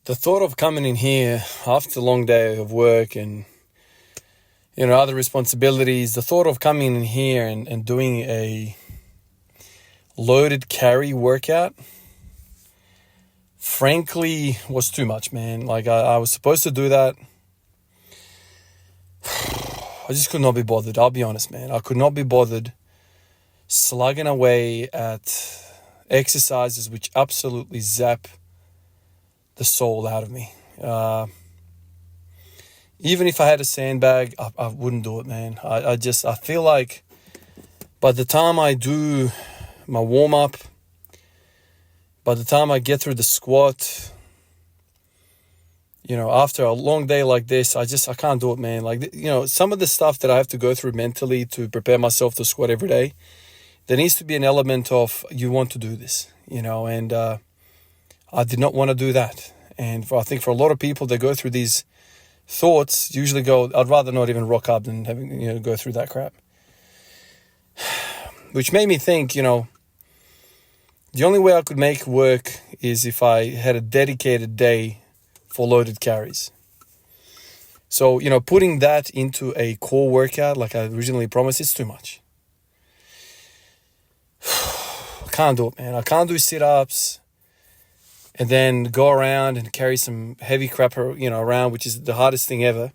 The thought of coming in here after a long day of work and, other responsibilities, the thought of coming in here and doing a loaded carry workout, frankly, was too much, man. Like, I was supposed to do that. I just could not be bothered. I'll be honest, man. I could not be bothered slugging away at exercises which absolutely zap the soul out of me. Even if I had a sandbag, I wouldn't do it, man. I feel like by the time I do my warm-up, by the time I get through the squat, after a long day like this, I can't do it, man. Like, some of the stuff that I have to go through mentally to prepare myself to squat every day, there needs to be an element of you want to do this, and I did not want to do that. And I think for a lot of people, they go through these thoughts, usually I'd rather not even rock up than having, go through that crap. Which made me think, the only way I could make work is if I had a dedicated day for loaded carries. So, putting that into a core workout like I originally promised, it's too much. I can't do it, man. I can't do sit-ups and then go around and carry some heavy crap, around, which is the hardest thing ever.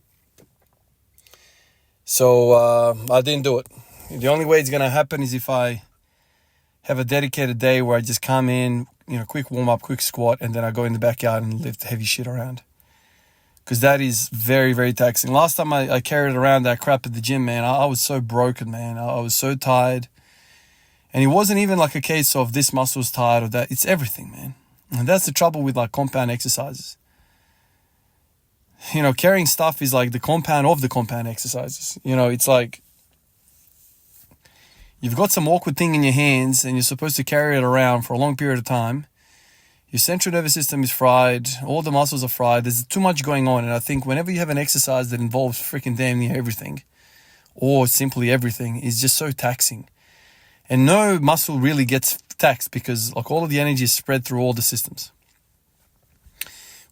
So I didn't do it. The only way it's going to happen is if I have a dedicated day where I just come in, quick warm-up, quick squat, and then I go in the backyard and lift heavy shit around. Because that is very, very taxing. Last time I carried around that crap at the gym, man, I was so broken, man. I was so tired. And it wasn't even like a case of this muscle's tired or that. It's everything, man. And that's the trouble with like compound exercises. Carrying stuff is like the compound of the compound exercises. It's like you've got some awkward thing in your hands and you're supposed to carry it around for a long period of time. Your central nervous system is fried. All the muscles are fried. There's too much going on. And I think whenever you have an exercise that involves freaking damn near everything, or simply everything, is just so taxing. And no muscle really gets taxed because like all of the energy is spread through all the systems,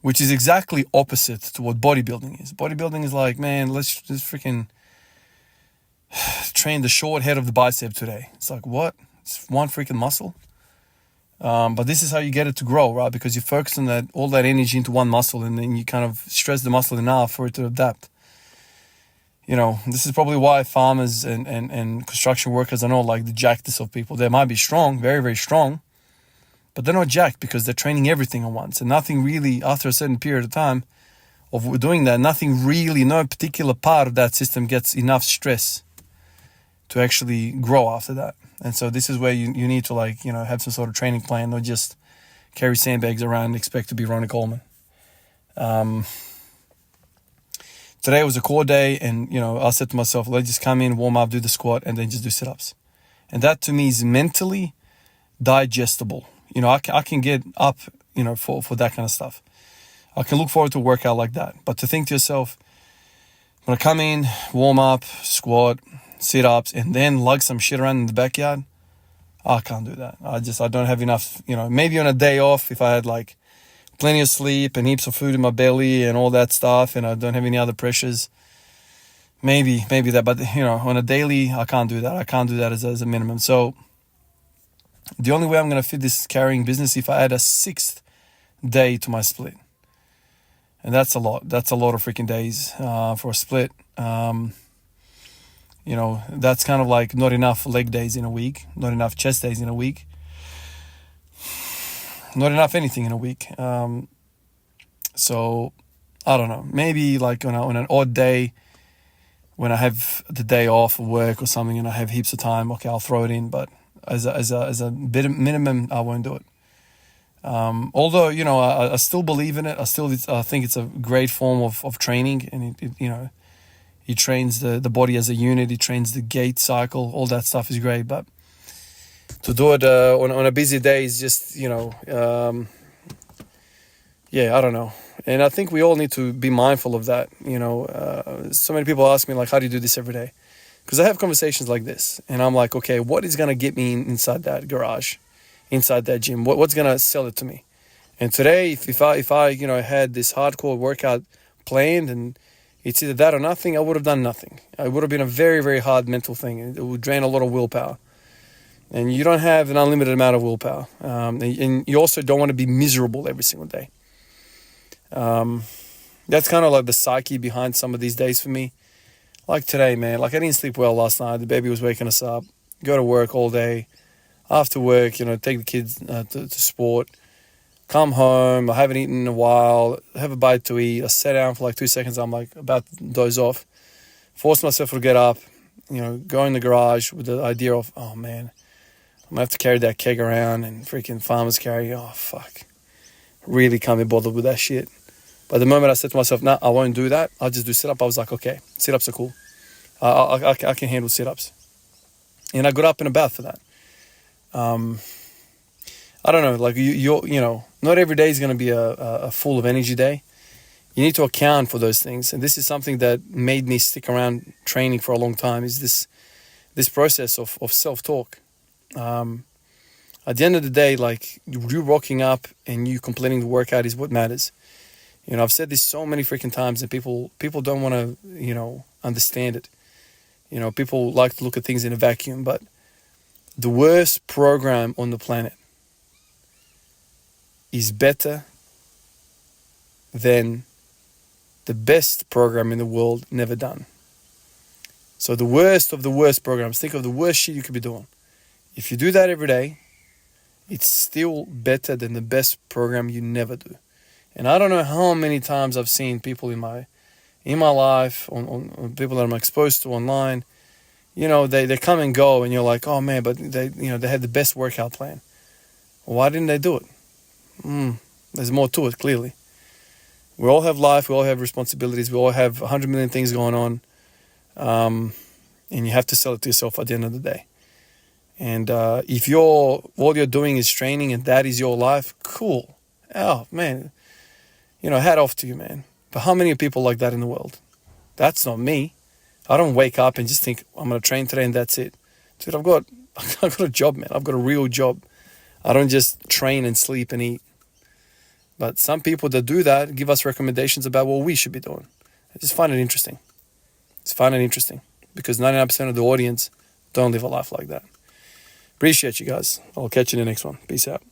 which is exactly opposite to what bodybuilding is. Bodybuilding is like, man, let's just freaking train the short head of the bicep today. It's like, what? It's one freaking muscle. But this is how you get it to grow, right? Because you focus on all that energy into one muscle and then you kind of stress the muscle enough for it to adapt. This is probably why farmers and construction workers are not like the jackedest of people. They might be strong, very, very strong, but they're not jacked because they're training everything at once. And nothing really, after a certain period of time of doing that, no particular part of that system gets enough stress to actually grow after that. And so this is where you need to have some sort of training plan, not just carry sandbags around and expect to be Ronnie Coleman. Today was a core day and, I said to myself, let's just come in, warm up, do the squat, and then just do sit-ups. And that to me is mentally digestible. I can get up, for that kind of stuff. I can look forward to a workout like that. But to think to yourself, when I come in, warm up, squat, sit-ups, and then lug some shit around in the backyard, I can't do that. I don't have enough, maybe on a day off, if I had plenty of sleep and heaps of food in my belly and all that stuff, and I don't have any other pressures, maybe that. But, on a daily, I can't do that. I can't do that as a minimum. So the only way I'm going to fit this carrying business if I add a 6th day to my split. And that's a lot. That's a lot of freaking days for a split. That's kind of like not enough leg days in a week, not enough chest days in a week, not enough anything in a week. So I don't know, maybe on an odd day when I have the day off of work or something and I have heaps of time, okay, I'll throw it in. But as a bit of minimum, I won't do it. Although, I still believe in it. I think it's a great form of training, and it trains the body as a unit. It trains the gait cycle. All that stuff is great. But to do it on a busy day is just, I don't know. And I think we all need to be mindful of that. So many people ask me, how do you do this every day? Because I have conversations like this. And I'm like, okay, what is going to get me inside that garage, inside that gym? What's going to sell it to me? And today, if I had this hardcore workout planned and it's either that or nothing, I would have done nothing. It would have been a very, very hard mental thing. It would drain a lot of willpower. And you don't have an unlimited amount of willpower. And you also don't want to be miserable every single day. That's kind of like the psyche behind some of these days for me. Like today, man, like I didn't sleep well last night. The baby was waking us up. Go to work all day. After work, take the kids to sport. Come home. I haven't eaten in a while. Have a bite to eat. I sat down for like 2 seconds. I'm like about to doze off. Forced myself to get up. Go in the garage with the idea of, oh man, I'm gonna have to carry that keg around and freaking farmer's carry. Oh fuck, really can't be bothered with that shit. But the moment I said to myself, nah, I won't do that. I'll just do sit up. I was like, okay, sit ups are cool. I can handle sit ups, and I got up and about for that. I don't know, like not every day is going to be a full of energy day. You need to account for those things. And this is something that made me stick around training for a long time, is this process of self-talk. At the end of the day, like you rocking up and you completing the workout is what matters. I've said this so many freaking times and people don't want to, understand it. People like to look at things in a vacuum, but the worst program on the planet is better than the best program in the world never done. So the worst of the worst programs, think of the worst shit you could be doing. If you do that every day, it's still better than the best program you never do. And I don't know how many times I've seen people in my life, on people that I'm exposed to online, they come and go and you're like, oh man, but they had the best workout plan. Why didn't they do it? There's more to it, clearly. We all have life, we all have responsibilities, we all have 100 million things going on. And you have to sell it to yourself at the end of the day. And if all you're doing is training and that is your life, cool. Oh man, hat off to you, man. But how many people like that in the world? That's not me. I don't wake up and just think I'm going to train today and that's it. Dude, I've got a job, man. I've got a real job. I don't just train and sleep and eat. But some people that do that give us recommendations about what we should be doing. I just find it interesting. Because 99% of the audience don't live a life like that. Appreciate you guys. I'll catch you in the next one. Peace out.